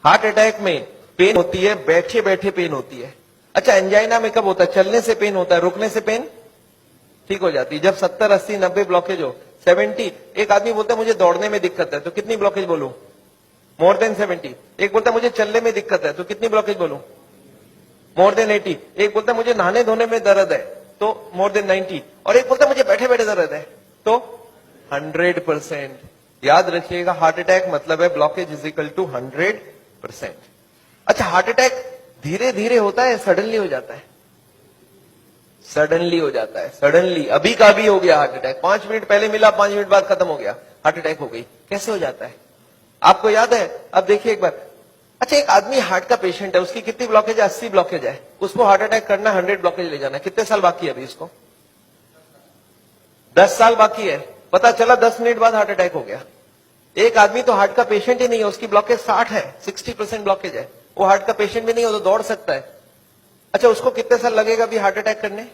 Heart attack में pen होती है, बैठे बैठे पेन होती है। अच्छा, एंजाइना में कब होता है? चलने से पेन होता है, रुकने से पेन ठीक हो जाती है। जब 70, 80, 90 ब्लॉकेज हो, 70, एक आदमी बोलता है मुझे दौड़ने में दिक्कत है, तो कितनी ब्लॉकेज बोलूं? More than 70। एक बोलता है मुझे चलने में दिक्कत है, तो कितनी ब्लॉकेज बोलूं? More than 80। एक बोलता है मुझे नहाने धोने में दर्द है, तो मोर देन 90। और एक बोलता है मुझे बैठे बैठे दर्द है, तो 100%। याद रखिएगा, हार्ट अटैक मतलब है ब्लॉकेज इज इक्वल टू 100%। अच्छा, हार्ट अटैक धीरे धीरे होता है, सडनली हो जाता है? सडनली हो जाता है। सडनली अभी का भी हो गया हार्ट अटैक, 5 मिनट पहले मिला, 5 मिनट बाद खत्म हो गया, हार्ट अटैक हो गई। कैसे हो जाता है आपको याद है? अब देखिए एक बार। अच्छा, एक आदमी हार्ट का पेशेंट है, उसकी कितनी ब्लॉकेज है? 80 ब्लॉकेज है। उसको हार्ट अटैक करना, 100 ब्लॉकेज ले जाना, कितने साल बाकी है अभी इसको? 10 साल बाकी है। पता चला 10 मिनट बाद हार्ट अटैक हो गया। एक आदमी तो हार्ट का पेशेंट ही नहीं है, उसकी ब्लॉकेज 60 है, 60% ब्लॉकेज है, वो हार्ट का पेशेंट भी नहीं हो तो दौड़ सकता है। अच्छा, उसको कितने साल लगेगा अभी हार्ट अटैक करने?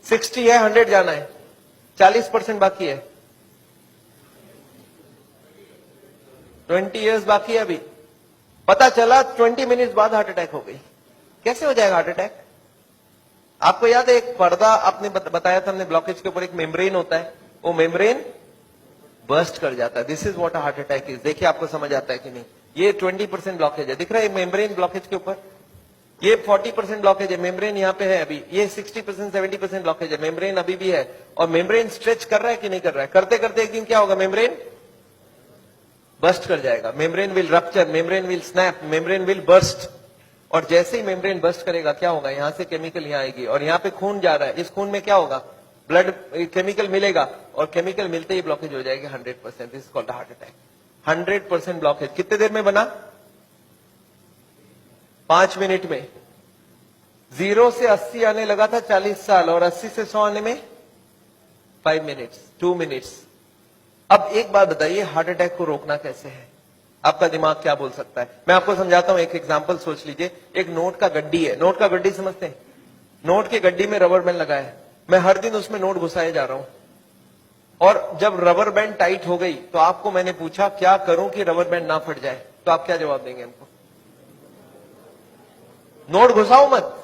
60 है, 100 जाना है, 40% बाकी है, 20 इयर्स बाकी है अभी। पता चला 20 मिनट बाद हार्ट अटैक हो गई। कैसे हो जाएगा हार्ट अटैक? आपको याद है एक पर्दा आपने बताया था हमने, ब्लॉकेज के ऊपर एक मेम्ब्रेन होता है, वो मेम्ब्रेन बर्स्ट कर जाता है। This is what heart attack is. देखिए आपको समझ आता है कि नहीं? ये 20% ब्लॉकेज है, दिख रहा है मेम्ब्रेन ब्लॉकेज के ऊपर। ये 40% ब्लॉकेज है, मेम्ब्रेन यहाँ पे है अभी। ये 60%, 70% ब्लॉकेज है, मेम्ब्रेन अभी भी है। और मेम्ब्रेन स्ट्रेच कर रहा है कि नहीं कर रहा है? करते करते एक दिन क्या होगा? मेम्ब्रेन बर्स्ट कर जाएगा, membrane will rupture, membrane will snap, membrane will burst. और जैसे ही मेम्ब्रेन बर्स्ट करेगा क्या होगा? यहां से केमिकल यहां आएगी, और यहां पे खून जा रहा है, इस खून में क्या होगा? ब्लड केमिकल मिलेगा, और केमिकल मिलते ही ब्लॉकेज हो जाएगी 100%। This is called heart attack. 100% blockage कितने देर में बना? 5 मिनट में। 0 से 80 आने लगा था 40 साल, और 80 से 100 आने में 5 मिनट्स, 2 मिनट्स। अब एक बात बताइए, हार्ट अटैक को रोकना कैसे है? आपका दिमाग क्या बोल सकता है? मैं आपको समझाता हूं, एक एग्जांपल सोच लीजिए। एक नोट का गड्डी है, नोट का गड्डी समझते हैं? नोट की गड्डी में रबर बैंड लगा है, मैं हर दिन उसमें नोट घुसाए जा रहा हूं, और जब रबर बैंड टाइट हो गई तो आपको मैंने पूछा क्या करूं कि रबर बैंड ना फट जाए, तो आप क्या जवाब देंगे हमको? नोट घुसाओ मत।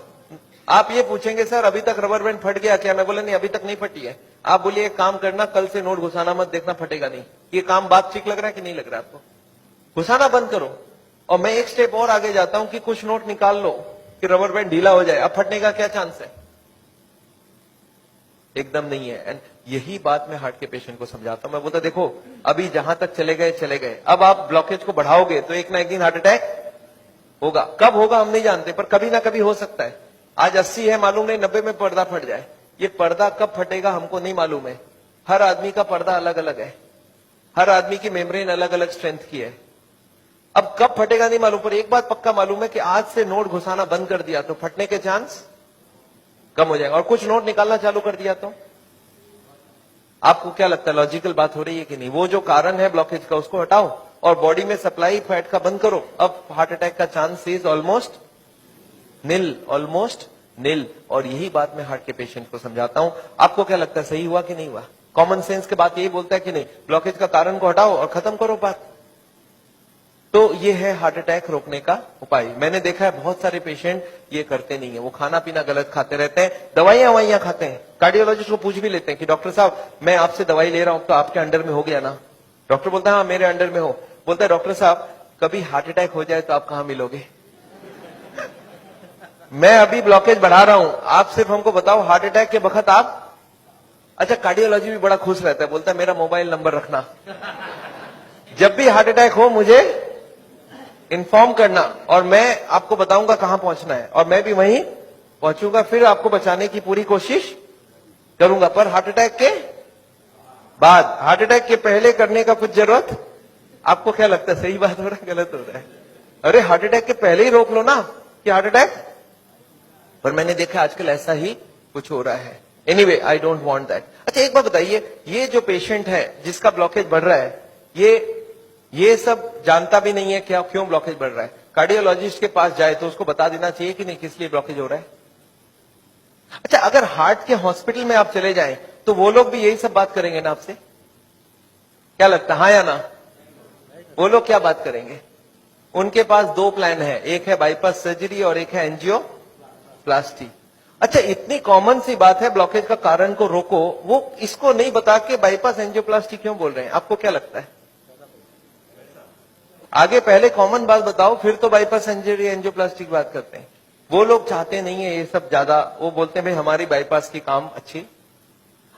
आप ये पूछेंगे सर अभी तक रबर बैंड फट गया क्या? मैं बोला नहीं, अभी तक नहीं फटी है। आप बोलिए एक काम करना, कल से नोट घुसाना मत, देखना फटेगा नहीं। ये काम बात ठीक लग रहा है कि नहीं लग रहा है आपको? घुसाना बंद करो। और मैं एक स्टेप और आगे जाता हूं कि कुछ नोट निकाल लो कि रबर बैंड ढीला हो जाए, अब फटने का क्या चांस है? एकदम नहीं है। एंड यही बात मैं हार्ट के पेशेंट को समझाता हूं। मैं बोलता देखो, अभी जहां तक चले गए चले गए, अब आप ब्लॉकेज को बढ़ाओगे तो एक ना एक दिन हार्ट अटैक होगा। कब होगा हम नहीं जानते, पर कभी ना कभी हो सकता है। आज 80 है, मालूम नहीं 90 में पर्दा फट जाए। ये पर्दा कब फटेगा हमको नहीं मालूम है। हर आदमी का पर्दा अलग अलग है, हर आदमी की मेम्ब्रेन अलग अलग स्ट्रेंथ की है। अब कब फटेगा नहीं मालूम, पर एक बात पक्का मालूम है कि आज से नोट घुसाना बंद कर दिया तो फटने के चांस कम हो जाएगा, और कुछ नोट निकालना चालू कर दिया तो। आपको क्या लगता है, लॉजिकल बात हो रही है कि नहीं? वो जो कारण है ब्लॉकेज का उसको हटाओ और बॉडी में सप्लाई फैट का बंद करो, अब हार्ट अटैक का chance is almost nil, almost nil. और यही बात मैं हार्ट के पेशेंट को समझाता हूं। आपको क्या लगता है, सही हुआ कि नहीं हुआ? कॉमन सेंस की बात यही बोलता है कि नहीं? ब्लॉकेज का कारण को हटाओ और खत्म करो बात। तो ये है हार्ट अटैक रोकने का उपाय। मैंने देखा है बहुत सारे पेशेंट ये करते नहीं है, वो खाना पीना गलत खाते रहते हैं, दवाइयां खाते हैं। कार्डियोलॉजिस्ट को पूछ भी लेते हैं कि डॉक्टर साहब मैं आपसे दवाई ले रहा हूं तो आपके अंडर में हो गया ना? डॉक्टर बोलता है हाँ मेरे अंडर में हो। बोलता है डॉक्टर साहब कभी हार्ट अटैक हो जाए तो आप कहां मिलोगे? मैं अभी ब्लॉकेज बढ़ा रहा हूं, आप सिर्फ हमको बताओ हार्ट अटैक के वक्त आप। अच्छा, कार्डियोलॉजी भी बड़ा खुश रहता है, बोलता है मेरा मोबाइल नंबर रखना, जब भी हार्ट अटैक हो मुझे इन्फॉर्म करना और मैं आपको बताऊंगा कहां पहुंचना है, और मैं भी वहीं पहुंचूंगा, फिर आपको बचाने की पूरी कोशिश करूंगा। पर हार्ट अटैक के बाद, हार्ट अटैक के पहले करने का कुछ जरूरत? आपको क्या लगता है, सही बात हो रहा है गलत हो रहा है? अरे हार्ट अटैक के पहले ही रोक लो ना कि हार्ट अटैक। पर मैंने देखा आजकल ऐसा ही कुछ हो रहा है। Anyway I don't want that. अच्छा एक बात बताइए, ये जो पेशेंट है जिसका ब्लॉकेज बढ़ रहा है, ये सब जानता भी नहीं है क्या क्यों ब्लॉकेज बढ़ रहा है। कार्डियोलॉजिस्ट के पास जाए तो उसको बता देना चाहिए कि नहीं किस लिए ब्लॉकेज हो रहा है। अच्छा, अगर हार्ट के हॉस्पिटल में आप चले जाएं तो वो लोग भी यही सब बात करेंगे ना आपसे? क्या लगता है, हाँ या ना? वो लोग क्या बात करेंगे? उनके पास 2 प्लान है, एक है बाईपास सर्जरी और एक है एंजियोप्लास्टी। अच्छा, इतनी कॉमन सी बात है, ब्लॉकेज का कारण को रोको, वो इसको नहीं बता के बाईपास एंजियोप्लास्टी क्यों बोल रहे हैं? आपको क्या लगता है? आगे पहले कॉमन बात बताओ, फिर तो बाईपास सर्जरी एंजियोप्लास्टी की बात करते हैं। वो लोग चाहते नहीं है ये सब ज्यादा, वो बोलते हैं भाई हमारी बाईपास की काम अच्छी।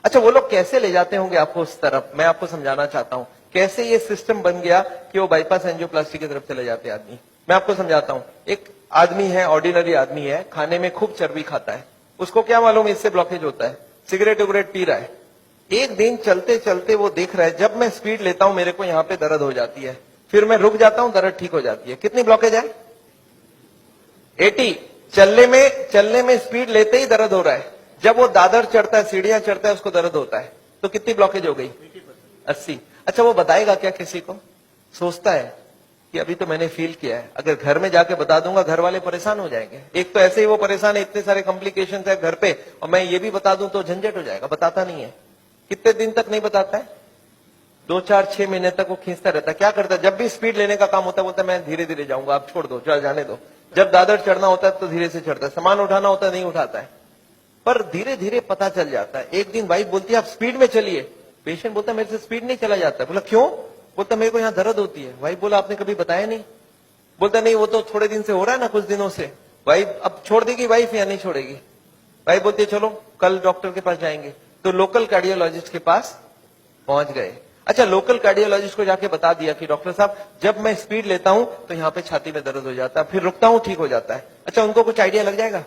अच्छा, वो लोग कैसे ले जाते होंगे आपको उस तरफ, मैं आपको समझाना चाहता हूं कैसे ये सिस्टम बन गया कि वो बाईपास एंजियोप्लास्टी की तरफ चले जाते आदमी। मैं आपको समझाता हूं। एक आदमी है, ऑर्डिनरी आदमी है, खाने में खूब चर्बी खाता है, उसको क्या मालूम इससे ब्लॉकेज होता है, सिगरेट उगरेट पी रहा है। एक दिन चलते चलते वो देख रहा है जब मैं स्पीड लेता हूं मेरे को यहां पे दर्द हो जाती है, फिर मैं रुक जाता हूं, दर्द ठीक हो जाती है। कितनी ब्लॉकेज है? 80। चलने में स्पीड लेते ही दर्द हो रहा है, जब वो दादर चढ़ता है, सीढ़ियां चढ़ता है, उसको दर्द होता है। तो कितनी ब्लॉकेज हो गई? 80। अच्छा, वो बताएगा क्या किसी को? सोचता है कि अभी तो मैंने फील किया है, अगर घर में जाके बता दूंगा घर वाले परेशान हो जाएंगे। एक तो ऐसे ही वो परेशान है, इतने सारे कॉम्प्लिकेशन है घर पे, और मैं ये भी बता दूं तो झंझट हो जाएगा। बताता नहीं है। कितने दिन तक नहीं बताता है? 2, 4, 6 महीने तक वो खींचता रहता है। क्या करता है? जब भी स्पीड लेने का काम होता है बोलता है मैं धीरे धीरे जाऊंगा, आप छोड़ दो, चल जाने दो। जब दादर चढ़ना होता है तो धीरे से चढ़ता है, सामान उठाना होता है नहीं उठाता है, पर धीरे धीरे पता चल जाता है। एक दिन वाइफ बोलती है आप स्पीड में चलिए, पेशेंट बोलता है मेरे से स्पीड नहीं चला जाता है। बोला क्यों? बोलता मेरे को यहाँ दर्द होती है। वाइफ बोला आपने कभी बताया नहीं? बोलता नहीं, वो तो थोड़े दिन से हो रहा है ना, कुछ दिनों से। वाइफ अब छोड़ देगी वाइफ या नहीं छोड़ेगी? वाइफ बोलती है चलो कल डॉक्टर के पास जाएंगे। तो लोकल कार्डियोलॉजिस्ट के पास पहुंच गए। अच्छा, लोकल कार्डियोलॉजिस्ट को जाके बता दिया कि डॉक्टर साहब जब मैं स्पीड लेता हूं तो यहाँ पे छाती में दर्द हो जाता है, फिर रुकता हूं ठीक हो जाता है। अच्छा, उनको कुछ आइडिया लग जाएगा?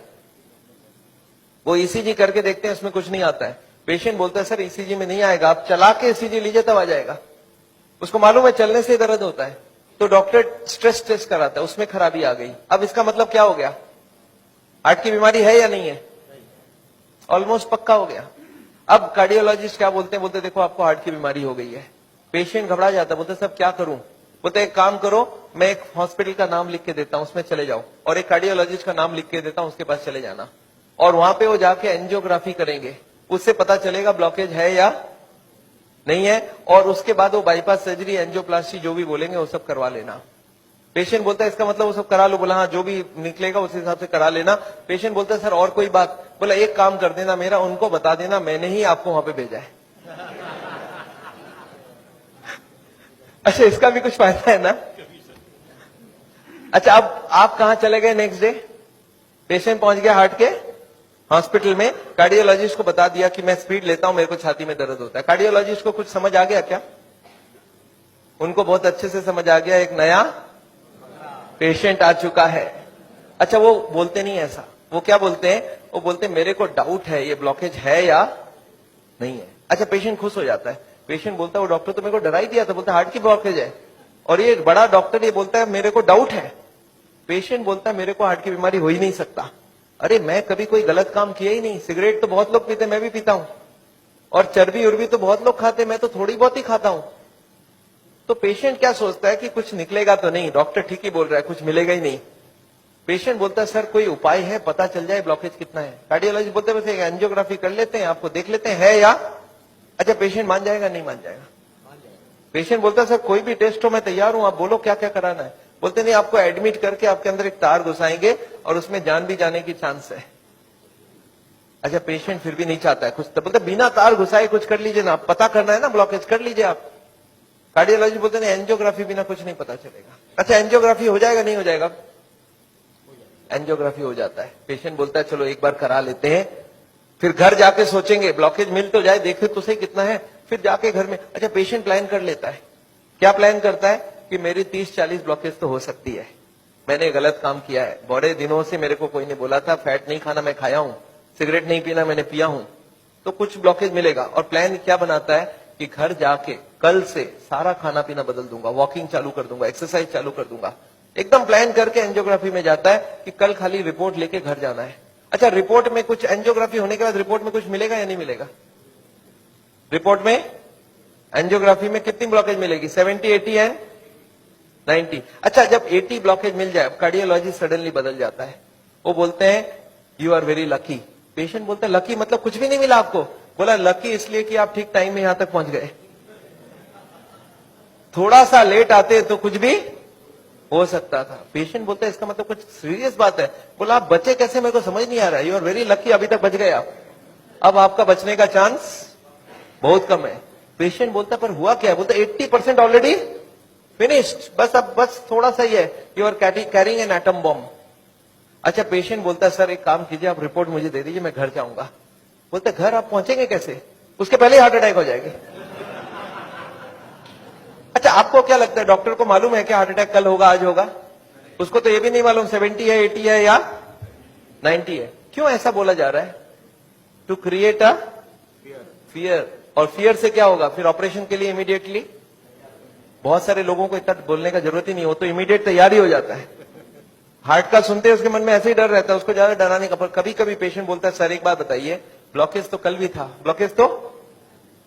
वो ईसीजी करके देखते हैं, उसमें कुछ नहीं आता है। पेशेंट बोलता है सर ईसीजी में नहीं आएगा, आप चला के ईसीजी लीजिए तब आ जाएगा। उसको मालूम है चलने से दर्द होता है, तो डॉक्टर स्ट्रेस टेस्ट कराता है, उसमें खराबी आ गई। अब इसका मतलब क्या हो गया? हार्ट की बीमारी है या नहीं है? ऑलमोस्ट पक्का हो गया। अब कार्डियोलॉजिस्ट क्या बोलते हैं? बोलते देखो आपको हार्ट की बीमारी हो गई है। पेशेंट घबरा जाता है, बोलते सब क्या करूं? बोलते एक काम करो, मैं एक हॉस्पिटल का नाम लिख के देता हूं, उसमें चले जाओ, और एक कार्डियोलॉजिस्ट का नाम लिख के देता हूं, उसके पास चले जाना, और वहां पे वो जाके एंजियोग्राफी करेंगे, उससे पता चलेगा ब्लॉकेज है या नहीं है, और उसके बाद वो बाईपास सर्जरी एंजियोप्लास्टी जो भी बोलेंगे वो सब करवा लेना। पेशेंट बोलता है इसका मतलब वो सब करा लो। बोला हाँ, जो भी निकलेगा उस हिसाब से करा लेना। पेशेंट बोलता है सर और कोई बात? बोला एक काम कर देना मेरा, उनको बता देना मैंने ही आपको वहां पे भेजा है। अच्छा, इसका भी कुछ फायदा है ना? अच्छा, अब आप कहां चले गए नेक्स्ट डे? पेशेंट पहुंच गया हार्ट के हॉस्पिटल में, कार्डियोलॉजिस्ट को बता दिया कि मैं स्पीड लेता हूं, मेरे को छाती में दर्द होता है। कार्डियोलॉजिस्ट को कुछ समझ आ गया क्या? उनको बहुत अच्छे से समझ आ गया, एक नया पेशेंट आ चुका है। अच्छा, वो बोलते नहीं ऐसा, वो क्या बोलते हैं? वो बोलते हैं मेरे को डाउट है ये ब्लॉकेज है या नहीं है। अच्छा, पेशेंट खुश हो जाता है। पेशेंट बोलता है वो डॉक्टर तो मेरे को डरा ही दिया था, बोलता हार्ट की ब्लॉकेज है, और ये बड़ा डॉक्टर ये बोलता है मेरे को डाउट है। पेशेंट बोलता है मेरे को हार्ट की बीमारी हो ही नहीं सकता। अरे मैं कभी कोई गलत काम किया ही नहीं, सिगरेट तो बहुत लोग पीते, मैं भी पीता हूं, और चर्बी उर्बी तो बहुत लोग खाते, मैं तो थोड़ी बहुत ही खाता हूं। तो पेशेंट क्या सोचता है कि कुछ निकलेगा तो नहीं, डॉक्टर ठीक ही बोल रहा है, कुछ मिलेगा ही नहीं। पेशेंट बोलता है सर कोई उपाय है, पता चल जाए ब्लॉकेज कितना है। कार्डियोलॉजिस्ट बोलते हैं वैसे एंजियोग्राफी कर लेते हैं, आपको देख लेते हैं है या। अच्छा, पेशेंट मान जाएगा नहीं मान जाएगा? पेशेंट बोलता है सर कोई भी टेस्ट हो मैं तैयार हूं, आप बोलो क्या क्या कराना है। बोलते नहीं, आपको एडमिट करके आपके अंदर एक तार घुसाएंगे और उसमें जान भी जाने की चांस है। अच्छा, पेशेंट फिर भी नहीं चाहता है कुछ, तो बोलते बिना तार घुसाए कुछ कर लीजिए ना, पता करना है ना ब्लॉकेज, कर लीजिए आप। कार्डियोलॉजी बोलते हैं एंजियोग्राफी बिना कुछ नहीं पता चलेगा। अच्छा, एंजियोग्राफी हो जाएगा नहीं हो जाएगा? एंजियोग्राफी हो जाता है। पेशेंट बोलता है चलो एक बार करा लेते हैं, फिर घर जाके सोचेंगे ब्लॉकेज मिल तो जाए, देखे तो सही कितना है, फिर जाके घर में। अच्छा, पेशेंट प्लान कर लेता है। क्या प्लान करता है? कि मेरी 30-40 ब्लॉकेज तो हो सकती है, मैंने गलत काम किया है, बड़े दिनों से मेरे को कोई ने बोला था फैट नहीं खाना, मैं खाया हूं, सिगरेट नहीं पीना, मैंने पिया हूं, तो कुछ ब्लॉकेज मिलेगा। और प्लान क्या बनाता है कि घर जाके कल से सारा खाना पीना बदल दूंगा, वॉकिंग चालू कर दूंगा, एक्सरसाइज चालू कर दूंगा, एकदम प्लान करके एंजियोग्राफी में जाता है कि कल खाली रिपोर्ट लेके घर जाना है। अच्छा, रिपोर्ट में कुछ, एंजियोग्राफी होने के बाद रिपोर्ट में कुछ मिलेगा या नहीं मिलेगा? रिपोर्ट में एंजियोग्राफी में कितनी ब्लॉकेज मिलेगी? 70, 80 है 90। अच्छा, जब 80 ब्लॉकेज मिल जाए, कार्डियोलॉजिस्ट सडनली बदल जाता है, वो बोलते हैं you are very lucky. Patient बोलता है लकी मतलब कुछ भी नहीं मिला आपको? बोला लकी इसलिए कि आप ठीक टाइम में यहां तक पहुंच गए, थोड़ा सा लेट आते तो कुछ भी हो सकता था। पेशेंट बोलता है इसका मतलब कुछ सीरियस बात है। बोला आप बचे कैसे, मेरे को समझ नहीं आ रहा है। यू आर वेरी लकी, अभी तक बच गए आप। अब आपका बचने का चांस बहुत कम है। पेशेंट बोलता पर हुआ क्या है, बोलता 80% ऑलरेडी फिनिश्ड, बस अब बस थोड़ा सा ही है। You are carrying an atom bomb. अच्छा, पेशेंट बोलता है सर एक काम कीजिए, आप रिपोर्ट मुझे दे दीजिए, मैं घर जाऊंगा। बोलते घर आप पहुंचेंगे कैसे, उसके पहले हार्ट अटैक हो जाएगी। अच्छा, आपको क्या लगता है डॉक्टर को मालूम है कि हार्ट अटैक कल होगा आज होगा? उसको तो ये भी नहीं मालूम 70 है 80 है या 90 है। क्यों ऐसा बोला जा रहा है? To create a fear. और फियर से क्या होगा फिर ऑपरेशन के लिए इमीडिएटली? बहुत सारे लोगों को इतना बोलने का जरूरत ही नहीं हो, तो इमीडिएट तैयारी हो जाता है। हार्ट का सुनते हैं उसके मन में ऐसे ही डर रहता है, उसको ज्यादा डराने का। पर कभी कभी पेशेंट बोलता है सर एक बात बताइए, ब्लॉकेज तो कल भी था, ब्लॉकेज तो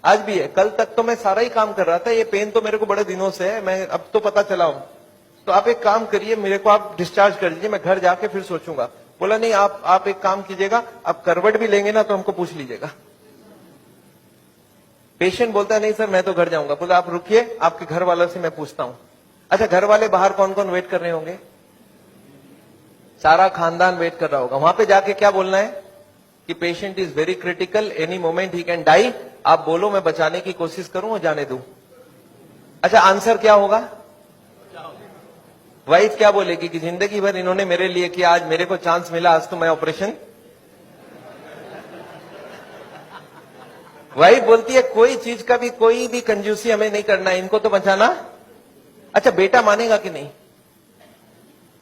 आज भी है, कल तक तो मैं सारा ही काम कर रहा था, ये पेन तो मेरे को बड़े दिनों से है, मैं अब तो पता चला हूं। तो आप एक काम करिए, मेरे को आप डिस्चार्ज कर दीजिए, मैं घर जाके फिर सोचूंगा। बोला नहीं, आप एक काम कीजिएगा, आप करवट भी लेंगे ना तो हमको पूछ लीजिएगा। पेशेंट बोलता है नहीं सर मैं तो घर जाऊंगा। बोला आप रुकिए, आपके घर वालों से मैं पूछता हूं। अच्छा, घर वाले बाहर कौन कौन वेट कर रहे होंगे? सारा खानदान वेट कर रहा होगा। वहां पे जाके क्या बोलना है कि patient is very critical, any moment he can die. आप बोलो मैं बचाने की कोशिश करूं और जाने दूं। अच्छा, आंसर क्या होगा? वाइफ क्या बोलेगी कि जिंदगी भर इन्होंने मेरे लिए किया, आज मेरे को चांस मिला, आज तो मैं ऑपरेशन। वाइफ बोलती है कोई चीज का भी कोई भी कंजूसी हमें नहीं करना है, इनको तो बचाना। अच्छा, बेटा मानेगा कि नहीं?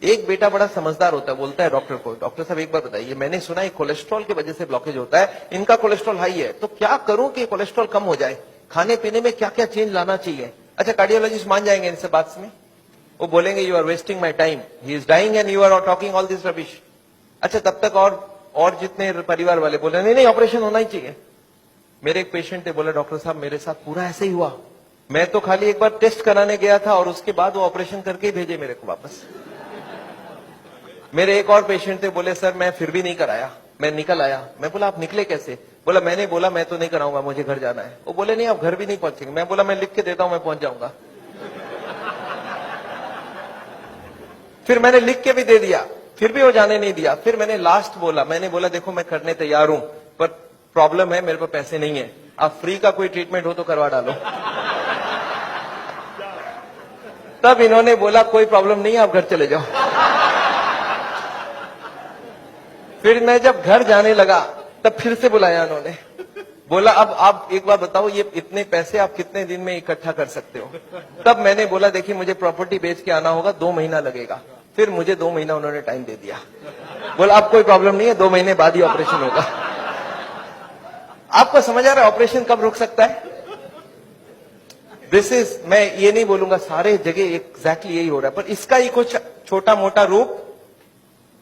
एक बेटा बड़ा समझदार होता है, बोलता है डॉक्टर को, डॉक्टर साहब एक बार बताइए, मैंने सुना है कोलेस्ट्रॉल की वजह से ब्लॉकेज होता है, इनका कोलेस्ट्रॉल हाई है, तो क्या करूं कि कोलेस्ट्रॉल कम हो जाए? खाने पीने में क्या क्या चेंज लाना चाहिए? अच्छा, कार्डियोलॉजिस्ट मान जाएंगे इनसे बात में, वो बोलेंगे you are wasting my time, he is dying and you are talking all this rubbish. अच्छा, तब तक और जितने परिवार वाले बोले नहीं नहीं ऑपरेशन होना ही चाहिए। मेरे एक पेशेंट थे, बोला डॉक्टर साहब मेरे साथ पूरा ऐसे ही हुआ, मैं तो खाली एक बार टेस्ट कराने गया था और उसके बाद वो ऑपरेशन करके ही भेजे मेरे को वापस। मेरे एक और पेशेंट थे, बोले सर मैं फिर भी नहीं कराया, मैं निकल आया। मैं बोला आप निकले कैसे? बोला मैंने बोला मैं तो नहीं कराऊंगा, मुझे घर जाना है। वो बोले नहीं आप घर भी नहीं पहुंचेंगे। मैं बोला मैं लिख के देता हूं, मैं पहुंच जाऊंगा। फिर मैंने लिख के भी दे दिया, फिर भी वो जाने नहीं दिया। फिर मैंने लास्ट बोला, मैंने बोला देखो मैं करने तैयार हूं, पर प्रॉब्लम है मेरे पास पैसे नहीं है, आप फ्री का कोई ट्रीटमेंट हो तो करवा डालो। तब इन्होंने बोला कोई प्रॉब्लम नहीं है, आप घर चले जाओ। फिर मैं जब घर जाने लगा तब फिर से बुलाया उन्होंने, बोला अब आप एक बार बताओ ये इतने पैसे आप कितने दिन में इकट्ठा कर सकते हो? तब मैंने बोला देखिए मुझे प्रॉपर्टी बेच के आना होगा, 2 महीना लगेगा। फिर मुझे 2 महीना उन्होंने टाइम दे दिया, बोला अब कोई प्रॉब्लम नहीं है, 2 महीने बाद ही ऑपरेशन होगा। आपको समझ आ रहा है ऑपरेशन कब रुक सकता है? दिस इज, मैं ये नहीं बोलूंगा सारे जगह एग्जैक्टली यही हो रहा है, पर इसका ही कुछ छोटा मोटा रूप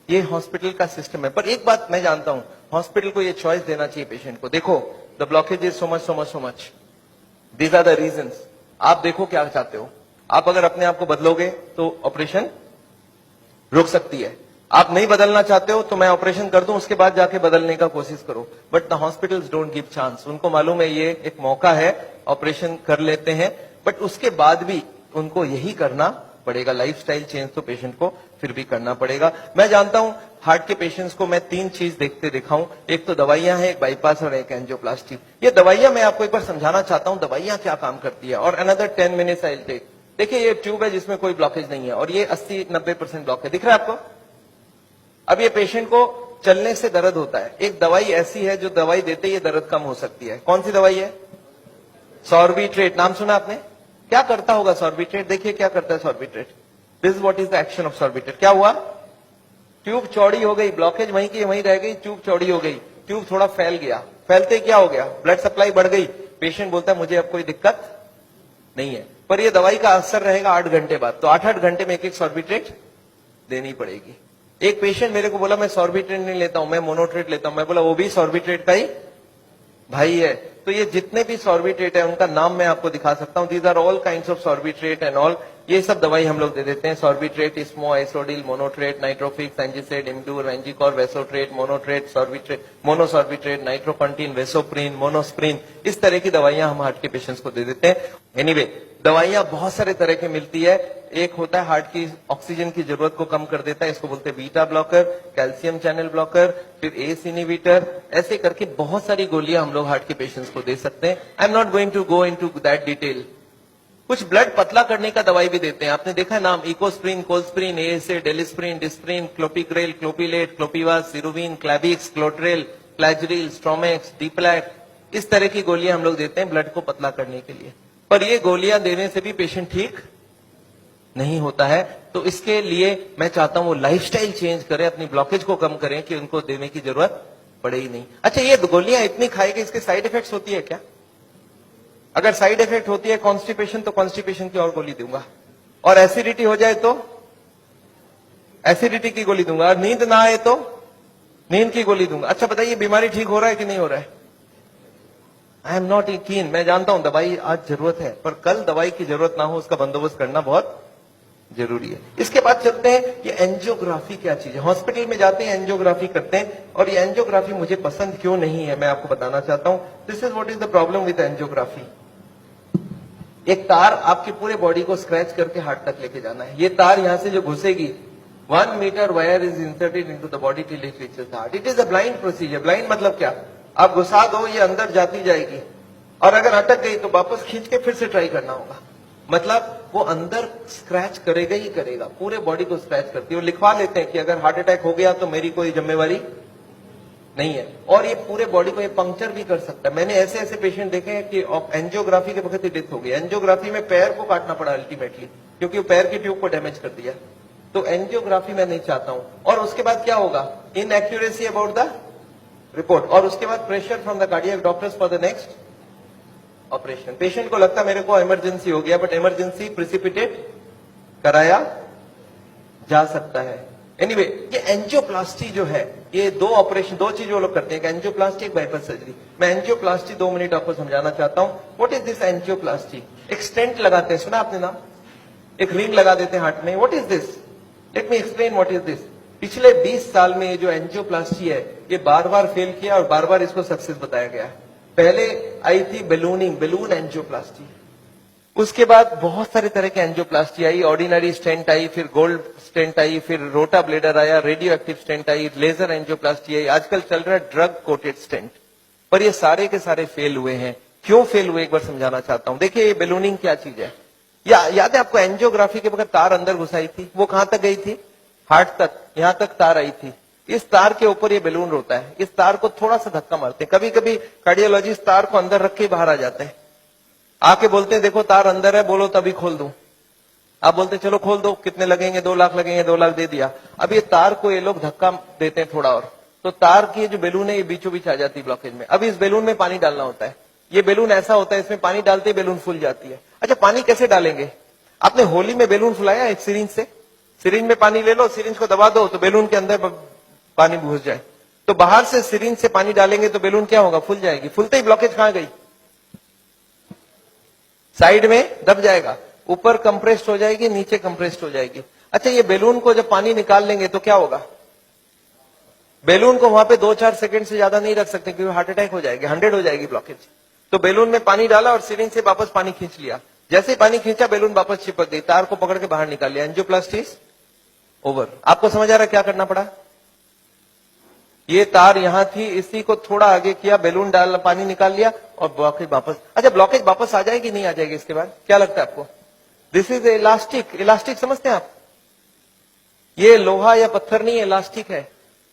ये हॉस्पिटल का सिस्टम है। पर एक बात मैं जानता हूं, हॉस्पिटल को ये चॉइस देना चाहिए पेशेंट को, देखो the blockage is so much so much so much, these are the reasons. आप देखो क्या चाहते हो, आप अगर अपने आप को बदलोगे तो ऑपरेशन रुक सकती है। आप नहीं बदलना चाहते हो तो मैं ऑपरेशन कर दूं, उसके बाद जाके बदलने का कोशिश करो। But the hospitals don't give chance, उनको मालूम है ये एक मौका है, ऑपरेशन कर लेते हैं, बट उसके बाद भी उनको यही करना पड़ेगा। लाइफस्टाइल चेंज तो पेशेंट को फिर भी करना पड़ेगा। मैं जानता हूं हार्ट के पेशेंट्स को मैं 3 चीज देखते दिखाऊं, एक तो दवाइयां हैं, एक बाईपास और एक एंजियोप्लास्टी। ये दवाइयां मैं आपको एक बार समझाना चाहता हूं दवाइयां क्या काम करती है, और another 10 minutes I will take. देखिए ये ट्यूब है जिसमें कोई ब्लॉकेज नहीं है, और ये 80-90% ब्लॉक है, दिख रहा है आपको? अब ये पेशेंट को चलने से दर्द होता है, एक दवाई ऐसी है जो दवाई देते ही दर्द कम हो सकती है। कौन सी दवाई है? सॉर्बिट्रेट, नाम सुना आपने? क्या करता होगा सॉर्बिट्रेट? देखिए क्या करता है Sorbitrate. This what is the action of Sorbitrate. क्या हुआ? ट्यूब चौड़ी हो गई, ब्लॉकेज वहीं की वहीं रह गई, ट्यूब चौड़ी हो गई, ट्यूब थोड़ा फैल गया, फैलते क्या हो गया? ब्लड सप्लाई बढ़ गई। पेशेंट बोलता है मुझे अब कोई दिक्कत नहीं है, पर यह दवाई का असर रहेगा 8 घंटे बाद, तो 8-8 घंटे में एक सॉर्बिट्रेट देनी पड़ेगी। एक पेशेंट मेरे को बोला मैं सॉर्बिट्रेट नहीं लेता हूं, मैं मोनोट्रेट लेता हूं। मैं बोला वो भी सॉर्बिट्रेट का ही भाई है। तो ये जितने भी सॉर्बिट्रेट है उनका नाम मैं आपको दिखा सकता हूं, these are all kinds of sorbitrate and all. ये सब दवाई हम लोग दे देते हैं, सॉर्बिट्रेट, इस्मो, आइसोडिल, मोनोट्रेट, नाइट्रोफिक्स, एंजिसेड, इम्डूर, वेंजिकॉर, वेसोट्रेट, मोनोट्रेट, सॉर्बिट्रेट, मोनोसॉर्बिट्रेट, नाइट्रोकंटीन, वेसोप्रीन, मोनोस्प्रीन, इस तरह की दवाइयां हम हार्ट के पेशेंट्स को दे देते हैं। एनीवे दवाइयां बहुत सारे तरह की मिलती है, एक होता है हार्ट की ऑक्सीजन की जरूरत को कम कर देता है, इसको बोलते हैं beta blocker, calcium channel blocker, फिर एस इनहिबिटर, ऐसे करके बहुत सारी गोलियां हम लोग हार्ट के पेशेंट्स को दे सकते हैं। I am not going to go into that detail. कुछ ब्लड पतला करने का दवाई भी देते हैं, आपने देखा है नाम, इकोस्प्रिन, कोल्स्प्रिन, एएसए, डेलिस्प्रिन, डिस्प्रिन, क्लोपिग्रेल, क्लोपिलेट, क्लोपिवास, सिरुविन, क्लैबिक्स, क्लोट्रेल, क्लैजरिल, स्ट्रोमेक्स, डीप्लैक, इस तरह की गोलियां हम लोग देते हैं ब्लड को पतला करने के लिए। पर ये गोलियां देने से भी पेशेंट ठीक नहीं होता है, तो इसके लिए मैं चाहता हूं वो लाइफस्टाइल चेंज करें, अपनी ब्लॉकेज को कम करें कि उनको देने की जरूरत पड़े ही नहीं। अच्छा, ये गोलियां इतनी खाएगी, इसके साइड इफेक्ट्स होती है क्या? अगर साइड इफेक्ट होती है कॉन्स्टिपेशन, तो कॉन्स्टिपेशन की और गोली दूंगा, और एसिडिटी हो जाए तो एसिडिटी की गोली दूंगा, और नींद ना आए तो नींद की गोली दूंगा। अच्छा बताइए, बीमारी ठीक हो रहा है कि नहीं हो रहा है? आई एम नॉट कीन, मैं जानता हूं दवाई आज जरूरत है, पर कल दवाई की जरूरत ना हो उसका बंदोबस्त करना बहुत जरूरी है। इसके बाद चलते हैं, ये एंजियोग्राफी क्या चीज है। हॉस्पिटल में जाते हैं, एंजियोग्राफी करते हैं, और ये एंजियोग्राफी मुझे पसंद क्यों नहीं है मैं आपको बताना चाहता हूं। This is what is the problem with angiography. एक तार आपके पूरे बॉडी को स्क्रैच करके हार्ट तक लेके जाना है। ये तार यहां से जो घुसेगी, 1 metre wire is inserted into the body till it reaches the heart. It is a blind procedure. Blind मतलब क्या? आप घुसा दो, ये अंदर जाती जाएगी, और अगर अटक गई तो वापस खींच के फिर से ट्राई करना होगा। मतलब वो अंदर स्क्रैच करेगा ही करेगा, पूरे बॉडी को स्क्रैच करती है। वो लिखवा लेते हैं कि अगर हार्ट अटैक हो गया तो मेरी कोई जिम्मेवारी नहीं है, और ये पूरे बॉडी को ये पंक्चर भी कर सकता है। मैंने ऐसे ऐसे पेशेंट देखे हैं कि एंजियोग्राफी के वक्त ही डेथ हो गई। एंजियोग्राफी में पैर को काटना पड़ा अल्टीमेटली, क्योंकि वो पैर की ट्यूब को डैमेज कर दिया। तो एंजियोग्राफी मैं नहीं चाहता हूं। और उसके बाद क्या होगा? इनएक्यूरेसी अबाउट द रिपोर्ट, और उसके बाद pressure from the cardiac doctors for the next operation. Patient को लगता है मेरे को इमरजेंसी हो गया, बट इमरजेंसी प्रिसिपिटेट कराया जा सकता है। एनीवे, ये एंजियोप्लास्टी जो है, ये दो ऑपरेशन, दो चीज वो लोग करते हैं, एक एंजियोप्लास्टी, एक बाईपास सर्जरी। मैं एंजियोप्लास्टी 2 मिनट आपको समझाना चाहता हूं। What is this angioplasty? एक स्टेंट लगाते हैं, सुना आपने नाम? एक रिंग लगा देते हैं हार्ट में। What is this? Let me explain what is this. पिछले 20 साल में ये जो एंजियोप्लास्टी है, ये बार बार फेल किया और बार बार इसको सक्सेस बताया गया। पहले आई थी बैलूनिंग, बैलून एंजियोप्लास्टी। उसके बाद बहुत सारे तरह के एंजियोप्लास्टी आई, ऑर्डिनरी स्टेंट आई, फिर गोल्ड स्टेंट आई, फिर रोटा ब्लेडर आया, रेडियो एक्टिव स्टेंट आई, लेजर एंजियोप्लास्टी आई, आजकल चल रहा है ड्रग कोटेड स्टेंट। पर ये सारे के सारे फेल हुए हैं। क्यों फेल हुए, एक बार समझाना चाहता हूं। देखिए, ये बैलूनिंग क्या चीज है? याद है आपको, एंजियोग्राफी के वक्त तार अंदर घुसाई थी, वो कहां तक गई थी? हार्ट तक, यहां तक तार आई थी। इस तार के ऊपर ये बैलून होता है। इस तार को थोड़ा सा धक्का मारते हैं। कभी कभी कार्डियोलॉजिस्ट तार को अंदर रख के बाहर आ जाते हैं, आके बोलते हैं देखो तार अंदर है, बोलो तभी खोल दूं। आप बोलते चलो खोल दो, कितने लगेंगे? 2 लाख लगेंगे। 2 लाख दे दिया। अब ये तार को ये लोग धक्का देते हैं थोड़ा और, तो तार की जो बैलून है ये बीचों बीच आ जाती है ब्लॉकेज में। अब इस बैलून में पानी डालना होता है। ये बैलून ऐसा होता है, इसमें पानी डालते ही बैलून फूल जाती है। अच्छा, पानी कैसे डालेंगे? आपने होली में बैलून फुलाया एक सिरिंज से? सिरिंज में पानी ले लो, सिरिंज को दबा दो तो बैलून के अंदर पानी घुस जाए। तो बाहर से सिरिंज से पानी डालेंगे तो बैलून क्या होगा? फूल जाएगी। फूलते ही ब्लॉकेज कहां गई? साइड में दब जाएगा, ऊपर कंप्रेस्ड हो जाएगी, नीचे कंप्रेस्ड हो जाएगी। अच्छा, ये बैलून को जब पानी निकाल लेंगे तो क्या होगा? बैलून को वहां पे 2-4 सेकंड से ज्यादा नहीं रख सकते, क्योंकि हार्ट अटैक हो जाएगी, 100 हो जाएगी ब्लॉकेज। तो बैलून में पानी डाला और सिरिंज से वापस पानी खींच लिया। जैसे ही पानी खींचा, बैलून वापस चिपक गई, तार को पकड़ के बाहर निकाल लिया। Angioplasty over. आपको समझ आ रहा है क्या करना पड़ा? ये तार यहां थी, इसी को थोड़ा आगे किया, बैलून डाल, पानी निकाल लिया और ब्लॉकेज वापस। अच्छा, ब्लॉकेज वापस आ जाएगी नहीं आ जाएगी इसके बाद? क्या लगता है आपको? This is elastic. इलास्टिक समझते हैं आप? ये लोहा या पत्थर नहीं, इलास्टिक है।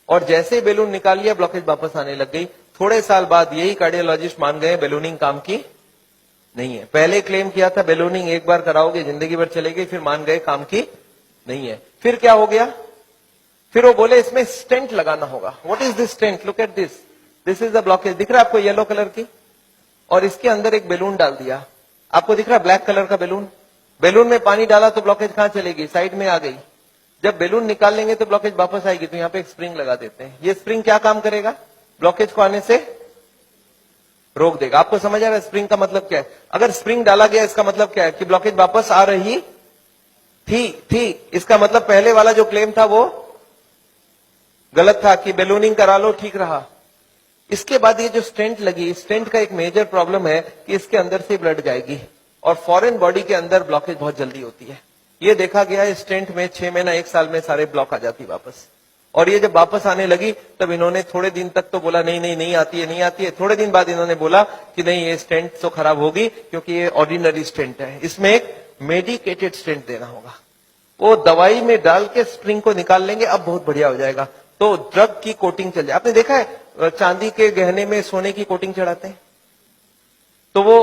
और जैसे ही बैलून निकाल लिया, ब्लॉकेज वापस आने लग गई। थोड़े साल बाद यही कार्डियोलॉजिस्ट मान गए बैलूनिंग काम की नहीं है। पहले क्लेम किया था बैलूनिंग एक बार कराओगे जिंदगी भर चलेगी, फिर मान गए काम की नहीं है। फिर क्या हो गया? फिर वो बोले इसमें स्टेंट लगाना होगा। What is this stent? Look at this, this is the blockage. दिख रहा है आपको येलो कलर की? और इसके अंदर एक बैलून डाल दिया। आपको दिख रहा है ब्लैक कलर का बैलून? बैलून में पानी डाला तो ब्लॉकेज कहां चलेगी? साइड में आ गई। जब बैलून निकाल लेंगे तो ब्लॉकेज वापस आएगी। तो यहाँ पे एक स्प्रिंग लगा देते हैं। ये स्प्रिंग क्या काम करेगा? ब्लॉकेज को आने से रोक देगा। आपको समझ आ रहा है स्प्रिंग का मतलब क्या है? अगर स्प्रिंग डाला गया, इसका मतलब क्या है? कि ब्लॉकेज वापस आ रही थी। इसका मतलब पहले वाला जो क्लेम था वो गलत था कि बैलूनिंग करा लो, ठीक रहा। इसके बाद ये जो स्टेंट लगी, स्टेंट का एक मेजर प्रॉब्लम है कि इसके अंदर से ब्लड जाएगी और फॉरेन बॉडी के अंदर ब्लॉकेज बहुत जल्दी होती है। ये देखा गया है स्टेंट में 6 महीना 1 साल में सारे ब्लॉक आ जाती वापस। और ये जब वापस आने लगी तब इन्होंने थोड़े दिन तक तो बोला नहीं नहीं नहीं आती है नहीं आती है। थोड़े दिन बाद इन्होंने बोला कि नहीं ये स्टेंट तो खराब होगी क्योंकि ये ऑर्डिनरी स्टेंट है, इसमें एक मेडिकेटेड स्टेंट देना होगा। वो दवाई में डाल के स्प्रिंग को निकाल लेंगे, अब बहुत बढ़िया हो जाएगा। तो ड्रग की कोटिंग चल जाए। आपने देखा है चांदी के गहने में सोने की कोटिंग चढ़ाते हैं, तो वो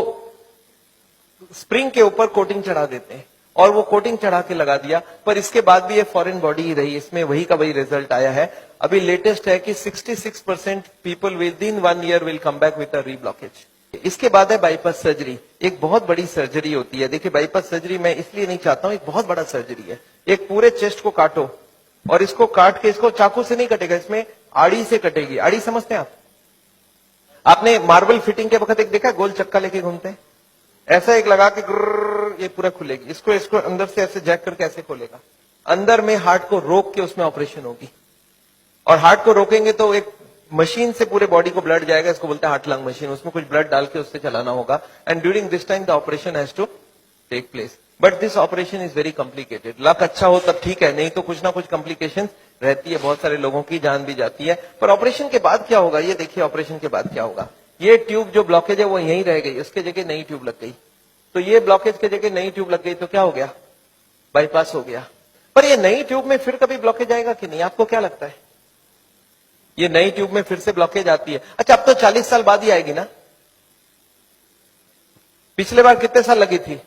स्प्रिंग के ऊपर कोटिंग चढ़ा देते हैं और वो कोटिंग चढ़ा के लगा दिया, पर इसके बाद भी ये फॉरेन बॉडी ही रही, इसमें वही का वही रिजल्ट आया है। अभी लेटेस्ट है कि 66% people with in 1 year will come back with a reblockage. इसके बाद है बाईपास सर्जरी। एक बहुत बड़ी सर्जरी होती है। देखिए बाईपास सर्जरी मैं इसलिए नहीं चाहता हूं, एक बहुत बड़ा सर्जरी है। एक पूरे चेस्ट को काटो और इसको काट के, इसको चाकू से नहीं कटेगा, इसमें आड़ी से कटेगी। आड़ी समझते हैं आप? आपने मार्बल फिटिंग के वक्त एक देखा गोल चक्का लेके घूमते हैं, ऐसा एक लगा के ये पूरा खुलेगी। इसको अंदर से ऐसे जैक करके ऐसे खोलेगा, अंदर में हार्ट को रोक के उसमें ऑपरेशन होगी। और हार्ट को रोकेंगे तो एक मशीन से पूरे बॉडी को ब्लड जाएगा, इसको बोलते हैं हार्ट लंग मशीन। उसमें कुछ ब्लड डाल के उससे चलाना होगा and during this time the operation has to take place. But this operation is very complicated. Luck अच्छा हो तब ठीक है, नहीं तो कुछ ना कुछ कॉम्प्लिकेशन रहती है, बहुत सारे लोगों की जान भी जाती है। पर ऑपरेशन के बाद क्या होगा ये देखिए, ऑपरेशन के बाद क्या होगा। ये ट्यूब जो ब्लॉकेज है वो यहीं रह गई, उसके जगह नई ट्यूब लग गई। तो ये ब्लॉकेज के जगह नई ट्यूब लग गई तो क्या हो गया, बाईपास हो गया। पर ये नई ट्यूब में फिर कभी ब्लॉकेज आएगा कि नहीं, आपको क्या लगता है? ये नई ट्यूब में फिर से ब्लॉकेज आती है। अच्छा अब तो 40 साल बाद ही आएगी ना, पिछले बार कितने साल लगी थी